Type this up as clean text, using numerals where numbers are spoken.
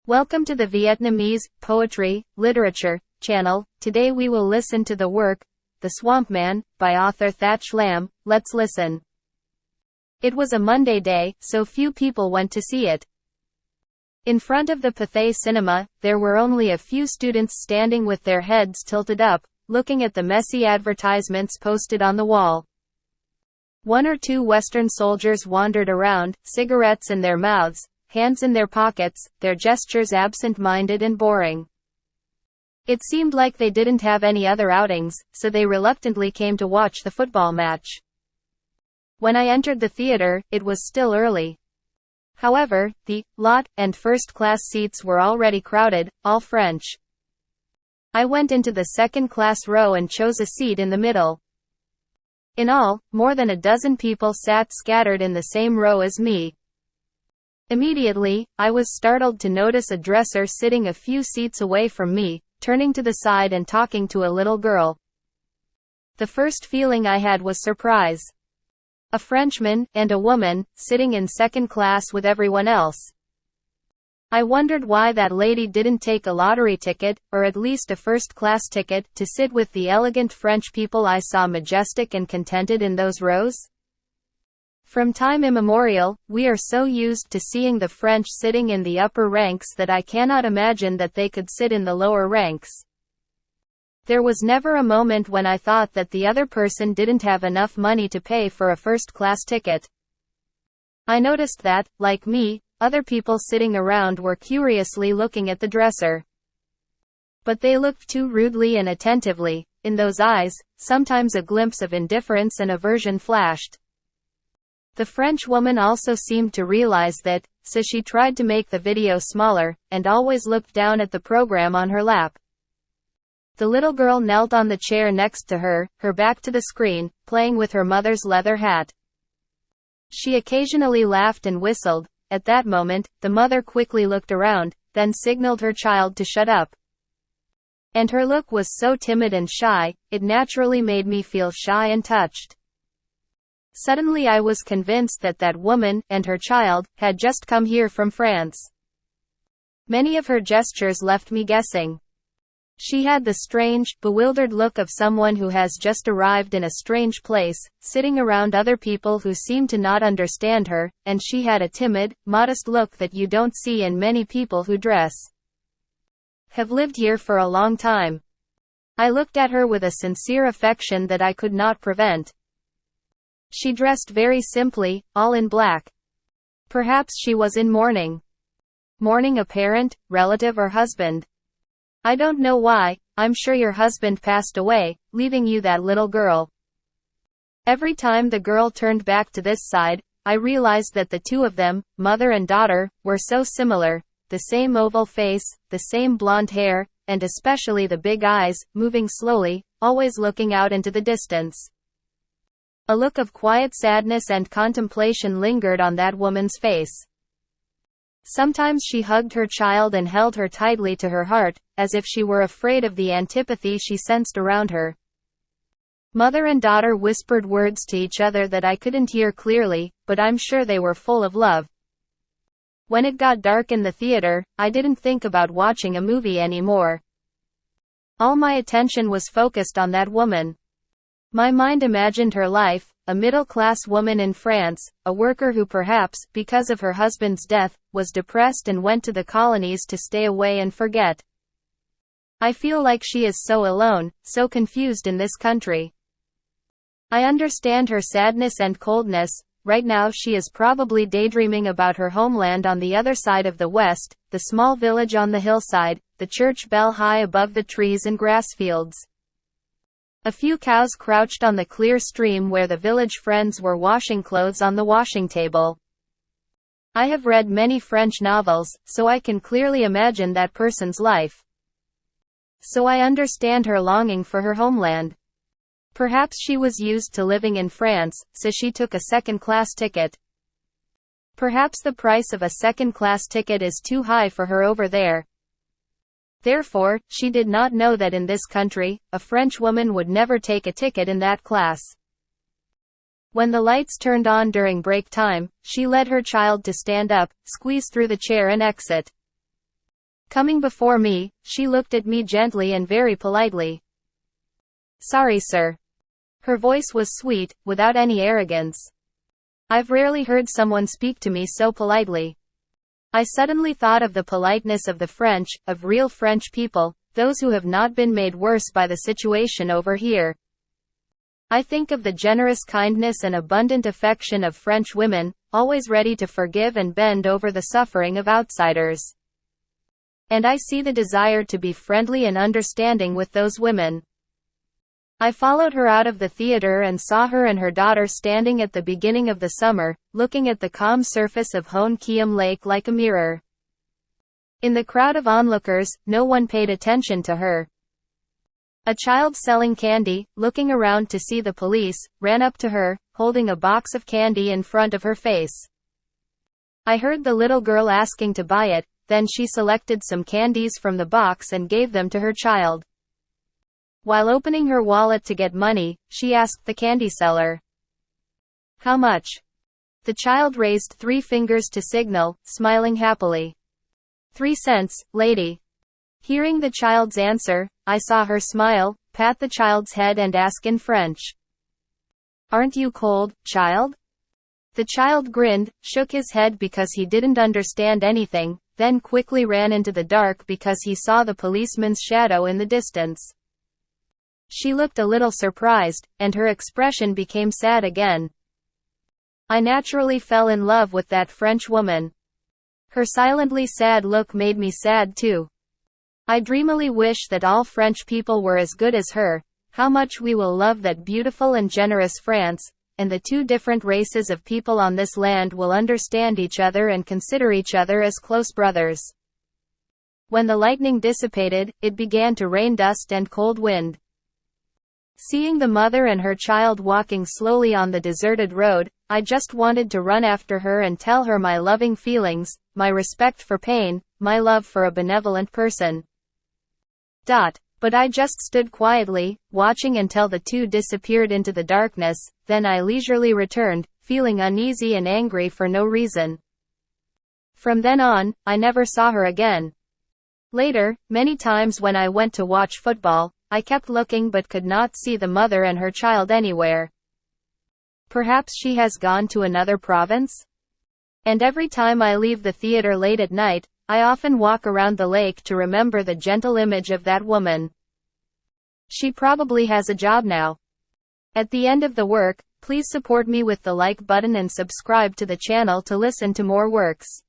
Welcome to the Vietnamese Poetry Literature channel. Today we will listen to the work, The Swamp Man, by author Thach Lam. Let's listen. It was a Monday day, so few people went to see it. In front of the Pathé Cinema, there were only a few students standing with their heads tilted up, looking at the messy advertisements posted on the wall. One or two Western soldiers wandered around, cigarettes in their mouths, hands in their pockets, their gestures absent-minded and boring. It seemed like they didn't have any other outings, so they reluctantly came to watch the football match. When I entered the theater, it was still early. However, the lot and first-class seats were already crowded, all French. I went into the second-class row and chose a seat in the middle. In all, more than a dozen people sat scattered in the same row as me. Immediately, I was startled to notice a dresser sitting a few seats away from me, turning to the side and talking to a little girl. The first feeling I had was surprise. A Frenchman, and a woman, sitting in second class with everyone else. I wondered why that lady didn't take a lottery ticket, or at least a first-class ticket, to sit with the elegant French people I saw majestic and contented in those rows. From time immemorial, we are so used to seeing the French sitting in the upper ranks that I cannot imagine that they could sit in the lower ranks. There was never a moment when I thought that the other person didn't have enough money to pay for a first-class ticket. I noticed that, like me, other people sitting around were curiously looking at the dresser. But they looked too rudely and attentively. In those eyes, sometimes a glimpse of indifference and aversion flashed. The French woman also seemed to realize that, so she tried to make the video smaller, and always looked down at the program on her lap. The little girl knelt on the chair next to her, her back to the screen, playing with her mother's leather hat. She occasionally laughed and whistled. At that moment, the mother quickly looked around, then signaled her child to shut up. And her look was so timid and shy, it naturally made me feel shy and touched. Suddenly I was convinced that that woman, and her child, had just come here from France. Many of her gestures left me guessing. She had the strange, bewildered look of someone who has just arrived in a strange place, sitting around other people who seem to not understand her, and she had a timid, modest look that you don't see in many people who have lived here for a long time. I looked at her with a sincere affection that I could not prevent. She dressed very simply, all in black. Perhaps she was in mourning. Mourning a parent, relative or husband. I don't know why. I'm sure your husband passed away, leaving you that little girl. Every time the girl turned back to this side, I realized that the two of them, mother and daughter, were so similar. The same oval face, the same blonde hair, and especially the big eyes, moving slowly, always looking out into the distance. A look of quiet sadness and contemplation lingered on that woman's face. Sometimes she hugged her child and held her tightly to her heart, as if she were afraid of the antipathy she sensed around her. Mother and daughter whispered words to each other that I couldn't hear clearly, but I'm sure they were full of love. When it got dark in the theater, I didn't think about watching a movie anymore. All my attention was focused on that woman. My mind imagined her life, a middle-class woman in France, a worker who perhaps, because of her husband's death, was depressed and went to the colonies to stay away and forget. I feel like she is so alone, so confused in this country. I understand her sadness and coldness. Right now she is probably daydreaming about her homeland on the other side of the West, the small village on the hillside, the church bell high above the trees and grass fields. A few cows crouched on the clear stream where the village friends were washing clothes on the washing table. I have read many French novels, so I can clearly imagine that person's life. So I understand her longing for her homeland. Perhaps she was used to living in France, so she took a second-class ticket. Perhaps the price of a second-class ticket is too high for her over there. Therefore, she did not know that in this country, a French woman would never take a ticket in that class. When the lights turned on during break time, she led her child to stand up, squeeze through the chair and exit. Coming before me, she looked at me gently and very politely. "Sorry, sir." Her voice was sweet, without any arrogance. I've rarely heard someone speak to me so politely. I suddenly thought of the politeness of the French, of real French people, those who have not been made worse by the situation over here. I think of the generous kindness and abundant affection of French women, always ready to forgive and bend over the suffering of outsiders. And I see the desire to be friendly and understanding with those women. I followed her out of the theater and saw her and her daughter standing at the beginning of the summer, looking at the calm surface of Hoan Kiem Lake like a mirror. In the crowd of onlookers, no one paid attention to her. A child selling candy, looking around to see the police, ran up to her, holding a box of candy in front of her face. I heard the little girl asking to buy it, then she selected some candies from the box and gave them to her child. While opening her wallet to get money, she asked the candy seller, "How much?" The child raised 3 fingers to signal, smiling happily. "3 cents, lady." Hearing the child's answer, I saw her smile, pat the child's head and ask in French, "Aren't you cold, child?" The child grinned, shook his head because he didn't understand anything, then quickly ran into the dark because he saw the policeman's shadow in the distance. She looked a little surprised, and her expression became sad again. I naturally fell in love with that French woman. Her silently sad look made me sad too. I dreamily wish that all French people were as good as her. How much we will love that beautiful and generous France, and the 2 different races of people on this land will understand each other and consider each other as close brothers. When the lightning dissipated, it began to rain dust and cold wind. Seeing the mother and her child walking slowly on the deserted road, I just wanted to run after her and tell her my loving feelings, my respect for pain, my love for a benevolent person. But I just stood quietly, watching until the 2 disappeared into the darkness, then I leisurely returned, feeling uneasy and angry for no reason. From then on, I never saw her again. Later, many times when I went to watch football, I kept looking but could not see the mother and her child anywhere. Perhaps she has gone to another province? And every time I leave the theater late at night, I often walk around the lake to remember the gentle image of that woman. She probably has a job now. At the end of the work, please support me with the like button and subscribe to the channel to listen to more works.